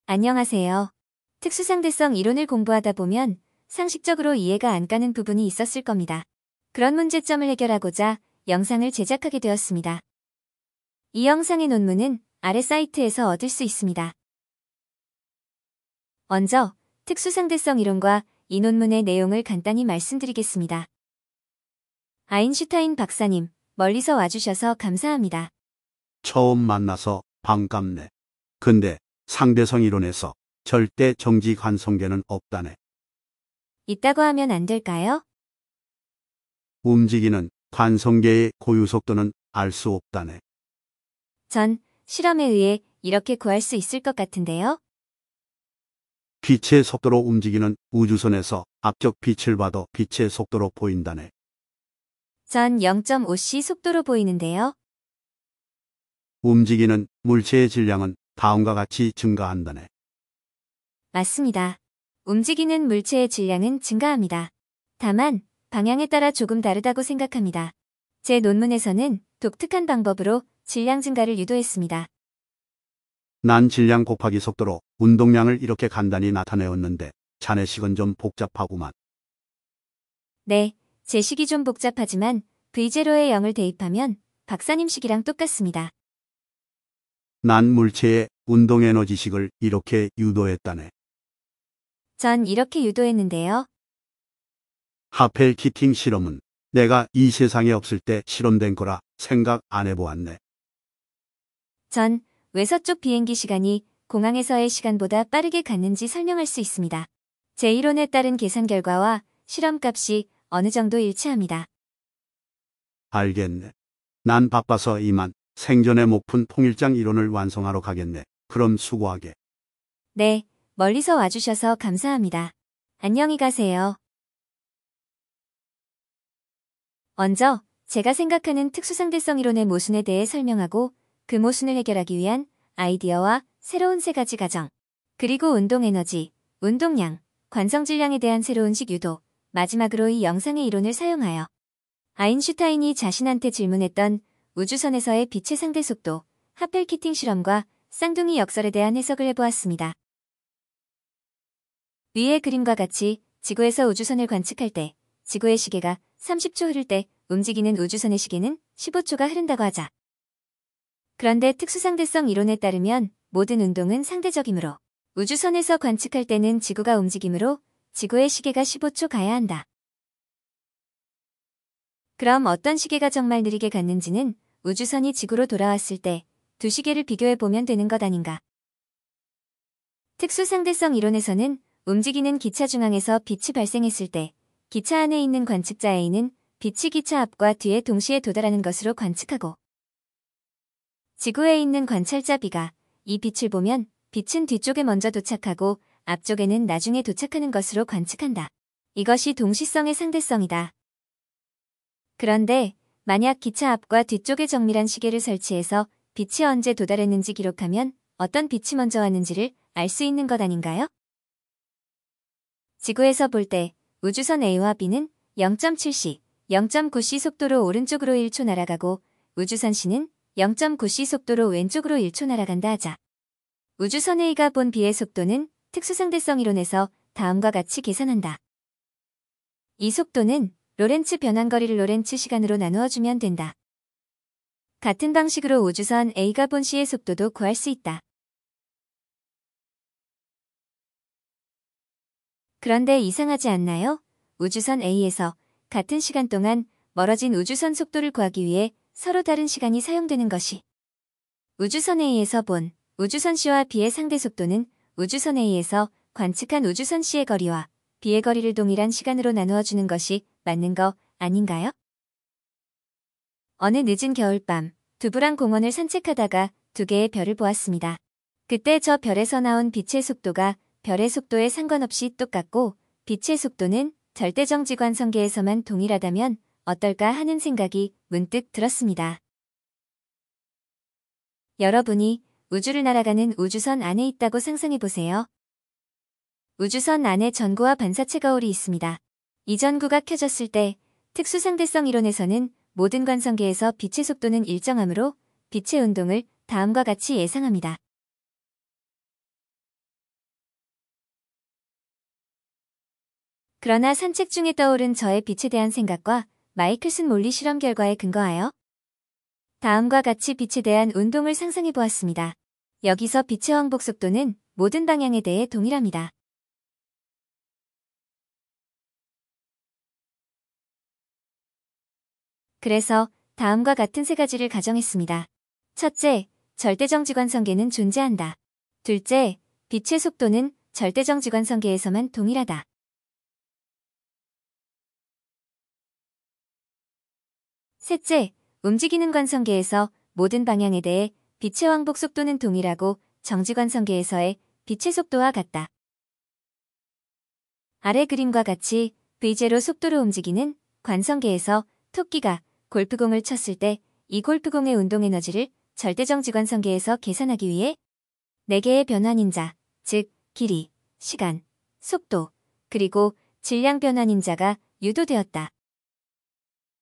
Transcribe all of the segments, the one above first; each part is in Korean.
안녕하세요. 특수상대성 이론을 공부하다 보면 상식적으로 이해가 안 가는 부분이 있었을 겁니다. 그런 문제점을 해결하고자 영상을 제작하게 되었습니다. 이 영상의 논문은 아래 사이트에서 얻을 수 있습니다. 먼저 특수상대성 이론과 이 논문의 내용을 간단히 말씀드리겠습니다. 아인슈타인 박사님, 멀리서 와주셔서 감사합니다. 처음 만나서 반갑네. 근데 상대성 이론에서 절대 정지 관성계는 없다네. 있다고 하면 안 될까요? 움직이는 관성계의 고유 속도는 알 수 없다네. 전 실험에 의해 이렇게 구할 수 있을 것 같은데요. 빛의 속도로 움직이는 우주선에서 앞쪽 빛을 봐도 빛의 속도로 보인다네. 전 0.5c 속도로 보이는데요. 움직이는 물체의 질량은 다음과 같이 증가한다네. 맞습니다. 움직이는 물체의 질량은 증가합니다. 다만 방향에 따라 조금 다르다고 생각합니다. 제 논문에서는 독특한 방법으로 질량 증가를 유도했습니다. 난 질량 곱하기 속도로 운동량을 이렇게 간단히 나타내었는데 자네 식은 좀 복잡하구만. 네, 제 식이 좀 복잡하지만 V0에 0을 대입하면 박사님 식이랑 똑같습니다. 난 물체의 운동 에너지식을 이렇게 유도했다네. 전 이렇게 유도했는데요. 하펠 키팅 실험은 내가 이 세상에 없을 때 실험된 거라 생각 안 해보았네. 전 왜 서쪽 비행기 시간이 공항에서의 시간보다 빠르게 갔는지 설명할 수 있습니다. 제 이론에 따른 계산 결과와 실험값이 어느 정도 일치합니다. 알겠네. 난 바빠서 이만 생전에 못 푼 통일장 이론을 완성하러 가겠네. 그럼 수고하게. 네, 멀리서 와주셔서 감사합니다. 안녕히 가세요. 먼저 제가 생각하는 특수상대성 이론의 모순에 대해 설명하고 그 모순을 해결하기 위한 아이디어와 새로운 세 가지 가정, 그리고 운동에너지, 운동량, 관성질량에 대한 새로운 식 유도, 마지막으로 이 영상의 이론을 사용하여 아인슈타인이 자신한테 질문했던 우주선에서의 빛의 상대 속도, 하펠 키팅 실험과 쌍둥이 역설에 대한 해석을 해보았습니다. 위의 그림과 같이 지구에서 우주선을 관측할 때 지구의 시계가 30초 흐를 때 움직이는 우주선의 시계는 15초가 흐른다고 하자. 그런데 특수상대성 이론에 따르면 모든 운동은 상대적이므로 우주선에서 관측할 때는 지구가 움직이므로 지구의 시계가 15초 가야 한다. 그럼 어떤 시계가 정말 느리게 갔는지는 우주선이 지구로 돌아왔을 때 두 시계를 비교해보면 되는 것 아닌가. 특수상대성 이론에서는 움직이는 기차 중앙에서 빛이 발생했을 때 기차 안에 있는 관측자 A는 빛이 기차 앞과 뒤에 동시에 도달하는 것으로 관측하고 지구에 있는 관찰자 B가 이 빛을 보면 빛은 뒤쪽에 먼저 도착하고 앞쪽에는 나중에 도착하는 것으로 관측한다. 이것이 동시성의 상대성이다. 그런데 만약 기차 앞과 뒤쪽에 정밀한 시계를 설치해서 빛이 언제 도달했는지 기록하면 어떤 빛이 먼저 왔는지를 알 수 있는 것 아닌가요? 지구에서 볼 때 우주선 A와 B는 0.7c, 0.9c 속도로 오른쪽으로 1초 날아가고 우주선 C는 0.9c 속도로 왼쪽으로 1초 날아간다 하자. 우주선 A가 본 B의 속도는 특수상대성 이론에서 다음과 같이 계산한다. 이 속도는 로렌츠 변환거리를 로렌츠 시간으로 나누어 주면 된다. 같은 방식으로 우주선 A가 본 C의 속도도 구할 수 있다. 그런데 이상하지 않나요? 우주선 A에서 같은 시간 동안 멀어진 우주선 속도를 구하기 위해 서로 다른 시간이 사용되는 것이 우주선 A에서 본 우주선 C와 B의 상대 속도는 우주선 A에서 관측한 우주선 C의 거리와 B의 거리를 동일한 시간으로 나누어 주는 것이 맞는 거 아닌가요? 어느 늦은 겨울밤 두부랑 공원을 산책하다가 두 개의 별을 보았습니다. 그때 저 별에서 나온 빛의 속도가 별의 속도에 상관없이 똑같고 빛의 속도는 절대정지관성계에서만 동일하다면 어떨까 하는 생각이 문득 들었습니다. 여러분이 우주를 날아가는 우주선 안에 있다고 상상해보세요. 우주선 안에 전구와 반사체 거울이 있습니다. 이 전구가 켜졌을 때 특수상대성 이론에서는 모든 관성계에서 빛의 속도는 일정하므로 빛의 운동을 다음과 같이 예상합니다. 그러나 산책 중에 떠오른 저의 빛에 대한 생각과 마이클슨 몰리 실험 결과에 근거하여 다음과 같이 빛에 대한 운동을 상상해 보았습니다. 여기서 빛의 왕복 속도는 모든 방향에 대해 동일합니다. 그래서 다음과 같은 세 가지를 가정했습니다. 첫째, 절대정지관성계는 존재한다. 둘째, 빛의 속도는 절대정지관성계에서만 동일하다. 셋째, 움직이는 관성계에서 모든 방향에 대해 빛의 왕복 속도는 동일하고 정지관성계에서의 빛의 속도와 같다. 아래 그림과 같이 V0 속도로 움직이는 관성계에서 토끼가 골프공을 쳤을 때 이 골프공의 운동에너지를 절대정지관성계에서 계산하기 위해 4개의 변환인자, 즉 길이, 시간, 속도, 그리고 질량 변환인자가 유도되었다.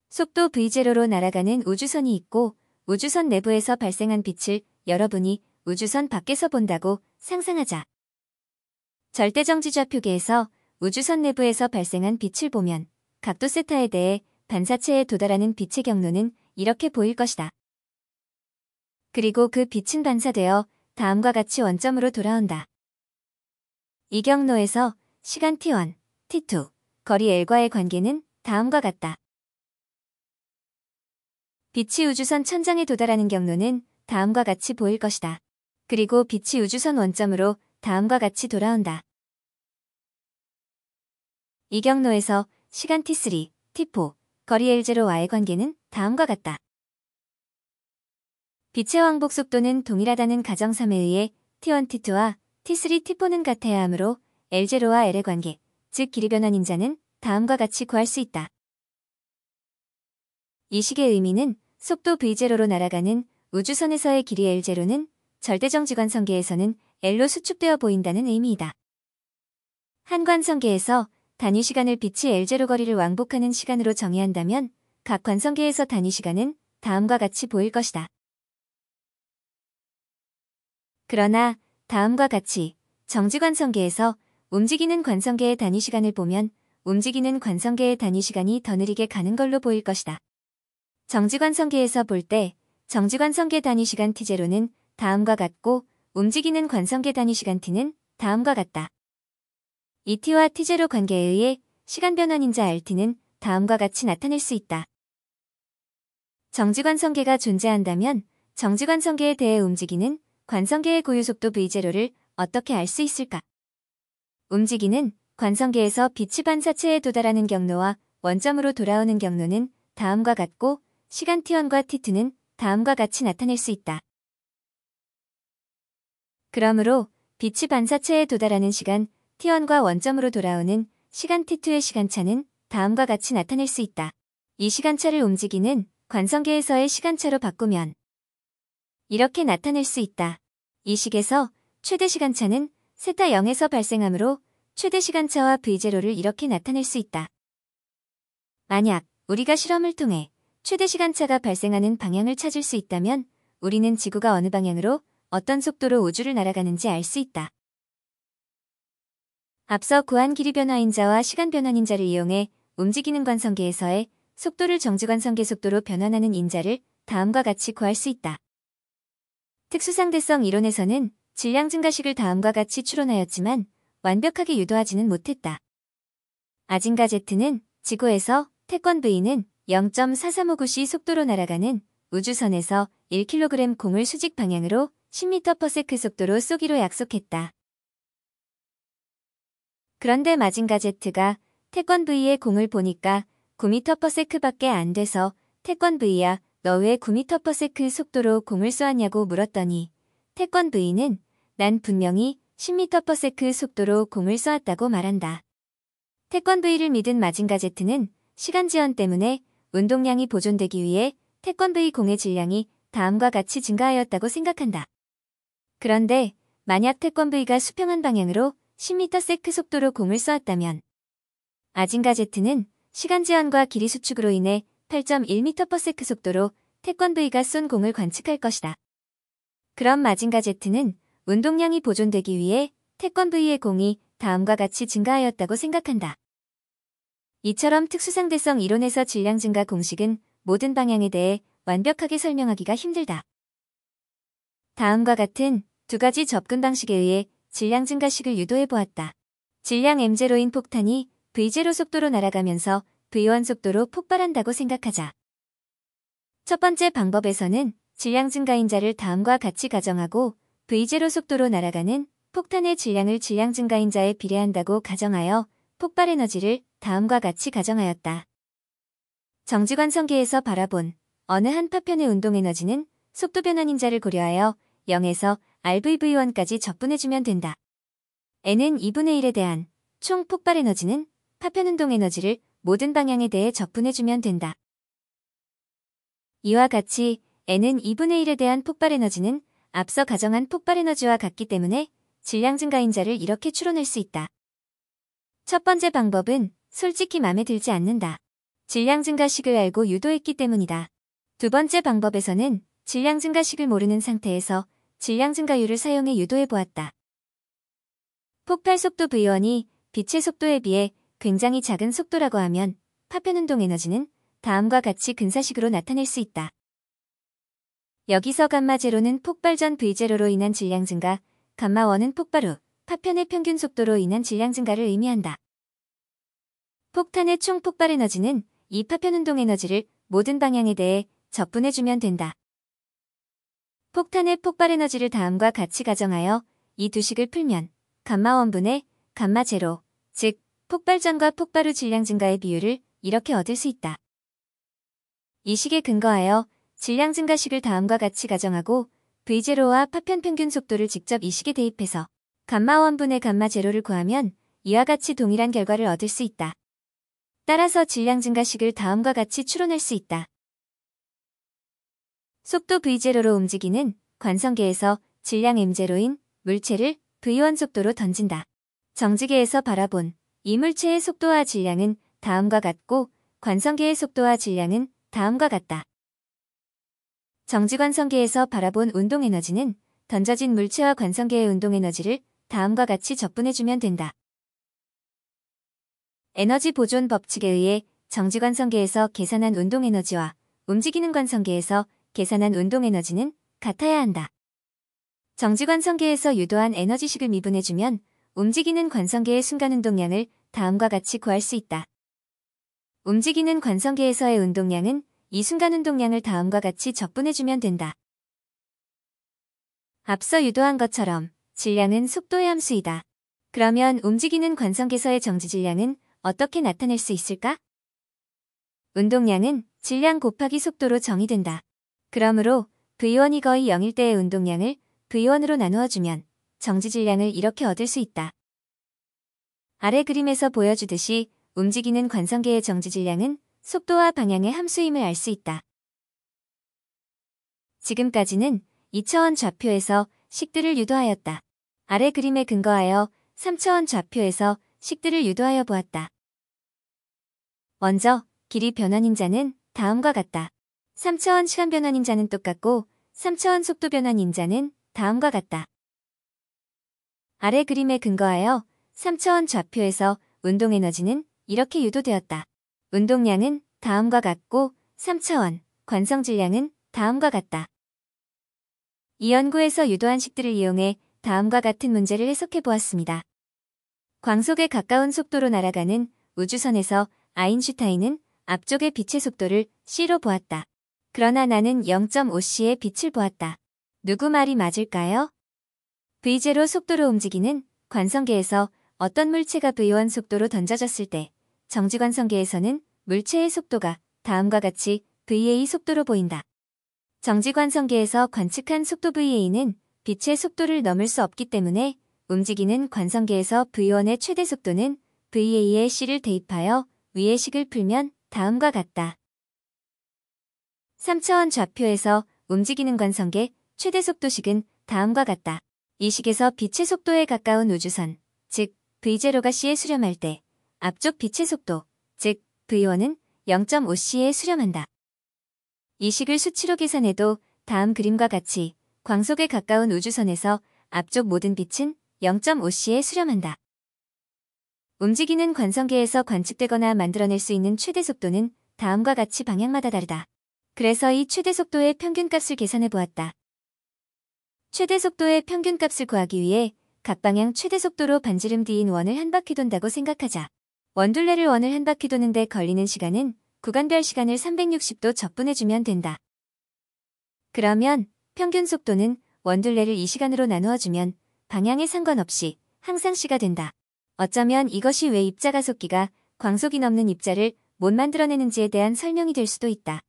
속도 V0로 날아가는 우주선이 있고 우주선 내부에서 발생한 빛을 여러분이 우주선 밖에서 본다고 상상하자. 절대정지 좌표계에서 우주선 내부에서 발생한 빛을 보면 각도 세타에 대해 반사체에 도달하는 빛의 경로는 이렇게 보일 것이다. 그리고 그 빛은 반사되어 다음과 같이 원점으로 돌아온다. 이 경로에서 시간 t1, t2, 거리 l과의 관계는 다음과 같다. 빛이 우주선 천장에 도달하는 경로는 다음과 같이 보일 것이다. 그리고 빛이 우주선 원점으로 다음과 같이 돌아온다. 이 경로에서 시간 t3, t4, 거리 l0와의 관계는 다음과 같다. 빛의 왕복 속도는 동일하다는 가정 3에 의해 t1, t2와 t3, t4는 같아야 하므로 l0와 l의 관계, 즉 길이 변환인자는 다음과 같이 구할 수 있다. 이 식의 의미는 속도 v0로 날아가는 우주선에서의 길이 l0는 절대정지관성계에서는 l로 수축되어 보인다는 의미이다. 한 관성계에서 단위 시간을 빛이 l0 거리를 왕복하는 시간으로 정의한다면 각 관성계에서 단위 시간은 다음과 같이 보일 것이다. 그러나 다음과 같이 정지관성계에서 움직이는 관성계의 단위 시간을 보면 움직이는 관성계의 단위 시간이 더 느리게 가는 걸로 보일 것이다. 정지관성계에서 볼 때 정지관성계 단위 시간 t0는 다음과 같고 움직이는 관성계 단위 시간 t는 다음과 같다. 이 t와 t0 관계에 의해 시간 변환인자 rt는 다음과 같이 나타낼 수 있다. 정지관성계가 존재한다면 정지관성계에 대해 움직이는 관성계의 고유속도 v0를 어떻게 알 수 있을까? 움직이는 관성계에서 빛이 반사체에 도달하는 경로와 원점으로 돌아오는 경로는 다음과 같고 시간 t1과 t2는 다음과 같이 나타낼 수 있다. 그러므로 빛이 반사체에 도달하는 시간 t1과 원점으로 돌아오는 시간 t2의 시간차는 다음과 같이 나타낼 수 있다. 이 시간차를 움직이는 관성계에서의 시간차로 바꾸면 이렇게 나타낼 수 있다. 이 식에서 최대 시간차는 세타 0에서 발생하므로 최대 시간차와 v0를 이렇게 나타낼 수 있다. 만약 우리가 실험을 통해 최대 시간차가 발생하는 방향을 찾을 수 있다면 우리는 지구가 어느 방향으로 어떤 속도로 우주를 날아가는지 알 수 있다. 앞서 구한 길이 변화인자와 시간 변환인자를 이용해 움직이는 관성계에서의 속도를 정지관성계 속도로 변환하는 인자를 다음과 같이 구할 수 있다. 특수상대성 이론에서는 질량 증가식을 다음과 같이 추론하였지만 완벽하게 유도하지는 못했다. 아진가 Z는 지구에서 태권 V는 0.4359c 속도로 날아가는 우주선에서 1kg 공을 수직 방향으로 10m/s 속도로 쏘기로 약속했다. 그런데 마징가 Z가 태권 V의 공을 보니까 9m/s밖에 안 돼서 태권 V야 너 왜 9m/s 속도로 공을 쏘았냐고 물었더니 태권 V는 난 분명히 10m/s 속도로 공을 쏘았다고 말한다. 태권 V를 믿은 마징가 Z는 시간 지연 때문에 운동량이 보존되기 위해 태권 V 공의 질량이 다음과 같이 증가하였다고 생각한다. 그런데 만약 태권 V가 수평한 방향으로 10m/s 속도로 공을 쏘았다면 아징가 Z는 시간 지연과 길이 수축으로 인해 8.1m/s 속도로 태권 V가 쏜 공을 관측할 것이다. 그럼 마징가 Z는 운동량이 보존되기 위해 태권 V의 공이 다음과 같이 증가하였다고 생각한다. 이처럼 특수상대성 이론에서 질량 증가 공식은 모든 방향에 대해 완벽하게 설명하기가 힘들다. 다음과 같은 두 가지 접근 방식에 의해 질량 증가식을 유도해 보았다. 질량 m0인 폭탄이 v0 속도로 날아가면서 v1 속도로 폭발한다고 생각하자. 첫 번째 방법에서는 질량 증가인자를 다음과 같이 가정하고 v0 속도로 날아가는 폭탄의 질량을 질량 증가인자에 비례한다고 가정하여 폭발 에너지를 다음과 같이 가정하였다. 정지관성계에서 바라본 어느 한 파편의 운동 에너지는 속도 변환인자를 고려하여 0에서 RVV1까지 적분해주면 된다. N은 2분의 1에 대한 총 폭발 에너지는 파편 운동 에너지를 모든 방향에 대해 적분해주면 된다. 이와 같이 N은 2분의 1에 대한 폭발 에너지는 앞서 가정한 폭발 에너지와 같기 때문에 질량 증가인자를 이렇게 추론할 수 있다. 첫 번째 방법은 솔직히 마음에 들지 않는다. 질량 증가식을 알고 유도했기 때문이다. 두 번째 방법에서는 질량 증가식을 모르는 상태에서 질량 증가율을 사용해 유도해 보았다. 폭발 속도 V1이 빛의 속도에 비해 굉장히 작은 속도라고 하면 파편 운동 에너지는 다음과 같이 근사식으로 나타낼 수 있다. 여기서 감마0는 폭발 전 V0로 인한 질량 증가, 감마1은 폭발 후 파편의 평균 속도로 인한 질량 증가를 의미한다. 폭탄의 총 폭발 에너지는 이 파편 운동 에너지를 모든 방향에 대해 적분해주면 된다. 폭탄의 폭발 에너지를 다음과 같이 가정하여 이 두 식을 풀면 감마1분의 감마0, 즉 폭발 전과 폭발 후 질량 증가의 비율을 이렇게 얻을 수 있다. 이 식에 근거하여 질량 증가식을 다음과 같이 가정하고 V0와 파편 평균 속도를 직접 이 식에 대입해서 감마1분의 감마0를 구하면 이와 같이 동일한 결과를 얻을 수 있다. 따라서 질량 증가식을 다음과 같이 추론할 수 있다. 속도 V0로 움직이는 관성계에서 질량 m0인 물체를 V1 속도로 던진다. 정지계에서 바라본 이 물체의 속도와 질량은 다음과 같고 관성계의 속도와 질량은 다음과 같다. 정지관성계에서 바라본 운동에너지는 던져진 물체와 관성계의 운동에너지를 다음과 같이 적분해주면 된다. 에너지 보존 법칙에 의해 정지관성계에서 계산한 운동에너지와 움직이는 관성계에서 계산한 운동에너지는 같아야 한다. 정지관성계에서 유도한 에너지식을 미분해주면 움직이는 관성계의 순간운동량을 다음과 같이 구할 수 있다. 움직이는 관성계에서의 운동량은 이 순간운동량을 다음과 같이 적분해주면 된다. 앞서 유도한 것처럼 질량은 속도의 함수이다. 그러면 움직이는 관성계에서의 정지질량은 어떻게 나타낼 수 있을까? 운동량은 질량 곱하기 속도로 정의된다. 그러므로 V1이 거의 0일 때의 운동량을 V1으로 나누어주면 정지질량을 이렇게 얻을 수 있다. 아래 그림에서 보여주듯이 움직이는 관성계의 정지질량은 속도와 방향의 함수임을 알 수 있다. 지금까지는 2차원 좌표에서 식들을 유도하였다. 아래 그림에 근거하여 3차원 좌표에서 식들을 유도하여 보았다. 먼저 길이 변환인자는 다음과 같다. 3차원 시간 변환인자는 똑같고 3차원 속도 변환인자는 다음과 같다. 아래 그림에 근거하여 3차원 좌표에서 운동에너지는 이렇게 유도되었다. 운동량은 다음과 같고 3차원 관성질량은 다음과 같다. 이 연구에서 유도한 식들을 이용해 다음과 같은 문제를 해석해 보았습니다. 광속에 가까운 속도로 날아가는 우주선에서 아인슈타인은 앞쪽의 빛의 속도를 c로 보았다. 그러나 나는 0.5c의 빛을 보았다. 누구 말이 맞을까요? V0 속도로 움직이는 관성계에서 어떤 물체가 V1 속도로 던져졌을 때 정지관성계에서는 물체의 속도가 다음과 같이 VA 속도로 보인다. 정지관성계에서 관측한 속도 VA는 빛의 속도를 넘을 수 없기 때문에 움직이는 관성계에서 V1의 최대 속도는 VA에 C를 대입하여 위의 식을 풀면 다음과 같다. 3차원 좌표에서 움직이는 관성계 최대 속도식은 다음과 같다. 이 식에서 빛의 속도에 가까운 우주선, 즉 V0가 C에 수렴할 때 앞쪽 빛의 속도, 즉 V1은 0.5C에 수렴한다. 이 식을 수치로 계산해도 다음 그림과 같이 광속에 가까운 우주선에서 앞쪽 모든 빛은 0.5C에 수렴한다. 움직이는 관성계에서 관측되거나 만들어낼 수 있는 최대 속도는 다음과 같이 방향마다 다르다. 그래서 이 최대 속도의 평균값을 계산해 보았다. 최대 속도의 평균값을 구하기 위해 각 방향 최대 속도로 반지름 D인 원을 한 바퀴 돈다고 생각하자. 원둘레를 원을 한 바퀴 도는데 걸리는 시간은 구간별 시간을 360도 적분해주면 된다. 그러면 평균 속도는 원둘레를 2시간으로 나누어주면 방향에 상관없이 항상 C가 된다. 어쩌면 이것이 왜 입자가속기가 광속이 넘는 입자를 못 만들어내는지에 대한 설명이 될 수도 있다.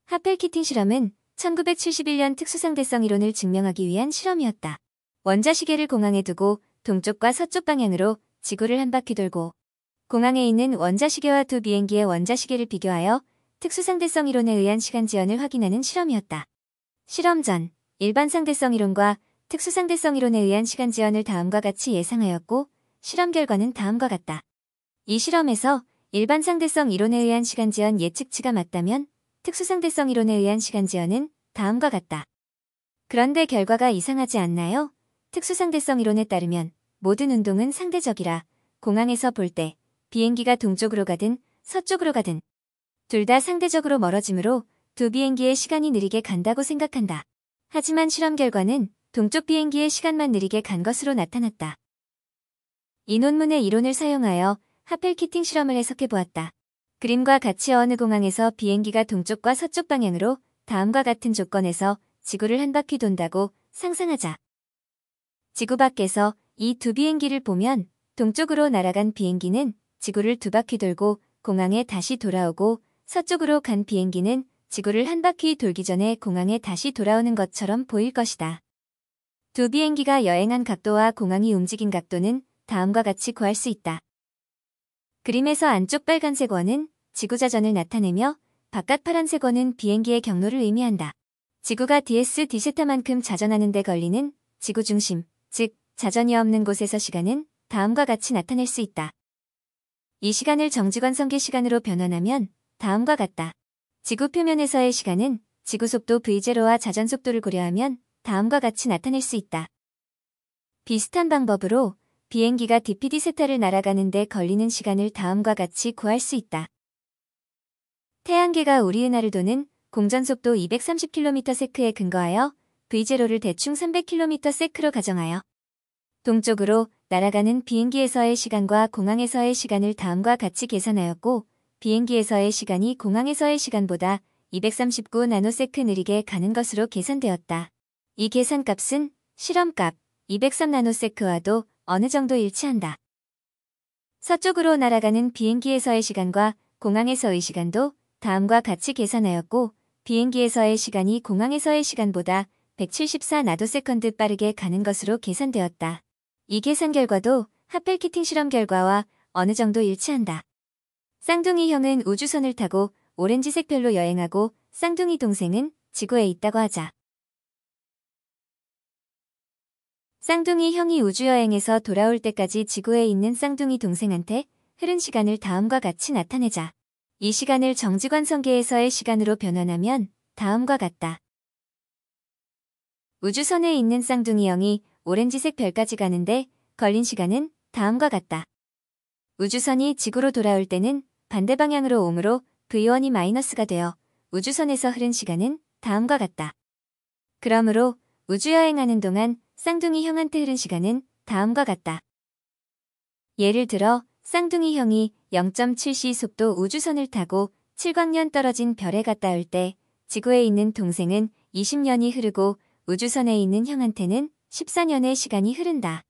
하펠-키팅 실험은 1971년 특수상대성 이론을 증명하기 위한 실험이었다. 원자시계를 공항에 두고 동쪽과 서쪽 방향으로 지구를 한 바퀴 돌고 공항에 있는 원자시계와 두 비행기의 원자시계를 비교하여 특수상대성 이론에 의한 시간 지연을 확인하는 실험이었다. 실험 전 일반 상대성 이론과 특수상대성 이론에 의한 시간 지연을 다음과 같이 예상하였고 실험 결과는 다음과 같다. 이 실험에서 일반 상대성 이론에 의한 시간 지연 예측치가 맞다면 특수상대성 이론에 의한 시간 지연은 다음과 같다. 그런데 결과가 이상하지 않나요? 특수상대성 이론에 따르면 모든 운동은 상대적이라 공항에서 볼 때 비행기가 동쪽으로 가든 서쪽으로 가든 둘 다 상대적으로 멀어지므로 두 비행기의 시간이 느리게 간다고 생각한다. 하지만 실험 결과는 동쪽 비행기의 시간만 느리게 간 것으로 나타났다. 이 논문의 이론을 사용하여 하펠-키팅 실험을 해석해 보았다. 그림과 같이 어느 공항에서 비행기가 동쪽과 서쪽 방향으로 다음과 같은 조건에서 지구를 한 바퀴 돈다고 상상하자. 지구 밖에서 이 두 비행기를 보면 동쪽으로 날아간 비행기는 지구를 두 바퀴 돌고 공항에 다시 돌아오고 서쪽으로 간 비행기는 지구를 한 바퀴 돌기 전에 공항에 다시 돌아오는 것처럼 보일 것이다. 두 비행기가 여행한 각도와 공항이 움직인 각도는 다음과 같이 구할 수 있다. 그림에서 안쪽 빨간색 원은 지구 자전을 나타내며 바깥 파란색 원은 비행기의 경로를 의미한다. 지구가 ds-d세타만큼 자전하는 데 걸리는 지구 중심, 즉 자전이 없는 곳에서 시간은 다음과 같이 나타낼 수 있다. 이 시간을 정지관성계 시간으로 변환하면 다음과 같다. 지구 표면에서의 시간은 지구 속도 v0와 자전 속도를 고려하면 다음과 같이 나타낼 수 있다. 비슷한 방법으로 비행기가 dpd세타를 날아가는데 걸리는 시간을 다음과 같이 구할 수 있다. 태양계가 우리 은하를 도는 공전속도 230km/s에 근거하여 v0를 대충 300km/s로 가정하여 동쪽으로 날아가는 비행기에서의 시간과 공항에서의 시간을 다음과 같이 계산하였고 비행기에서의 시간이 공항에서의 시간보다 239 나노세크 느리게 가는 것으로 계산되었다. 이 계산값은 실험값 203 나노세크와도 어느 정도 일치한다. 서쪽으로 날아가는 비행기에서의 시간과 공항에서의 시간도 다음과 같이 계산하였고 비행기에서의 시간이 공항에서의 시간보다 174 나노세컨드 빠르게 가는 것으로 계산되었다. 이 계산 결과도 하펠-키팅 실험 결과와 어느 정도 일치한다. 쌍둥이 형은 우주선을 타고 오렌지색 별로 여행하고 쌍둥이 동생은 지구에 있다고 하자. 쌍둥이 형이 우주여행에서 돌아올 때까지 지구에 있는 쌍둥이 동생한테 흐른 시간을 다음과 같이 나타내자. 이 시간을 정지관성계에서의 시간으로 변환하면 다음과 같다. 우주선에 있는 쌍둥이 형이 오렌지색 별까지 가는데 걸린 시간은 다음과 같다. 우주선이 지구로 돌아올 때는 반대 방향으로 오므로 V1이 마이너스가 되어 우주선에서 흐른 시간은 다음과 같다. 그러므로 우주여행하는 동안 쌍둥이 형한테 흐른 시간은 다음과 같다. 예를 들어 쌍둥이 형이 0.7c 속도 우주선을 타고 7광년 떨어진 별에 갔다 올 때 지구에 있는 동생은 20년이 흐르고 우주선에 있는 형한테는 14년의 시간이 흐른다.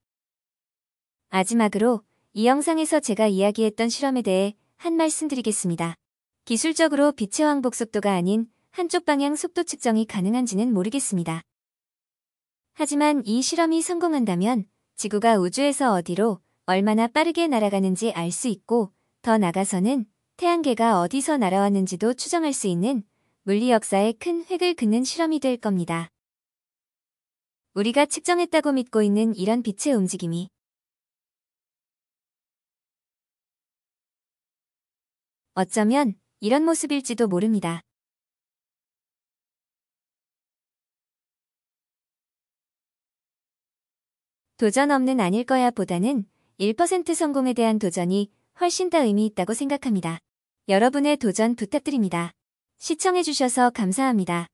마지막으로 이 영상에서 제가 이야기했던 실험에 대해 한 말씀 드리겠습니다. 기술적으로 빛의 왕복 속도가 아닌 한쪽 방향 속도 측정이 가능한지는 모르겠습니다. 하지만 이 실험이 성공한다면 지구가 우주에서 어디로 얼마나 빠르게 날아가는지 알 수 있고 더 나아가서는 태양계가 어디서 날아왔는지도 추정할 수 있는 물리 역사에 큰 획을 긋는 실험이 될 겁니다. 우리가 측정했다고 믿고 있는 이런 빛의 움직임이 어쩌면 이런 모습일지도 모릅니다. 도전 없는 아닐 거야 보다는 1% 성공에 대한 도전이 훨씬 더 의미 있다고 생각합니다. 여러분의 도전 부탁드립니다. 시청해주셔서 감사합니다.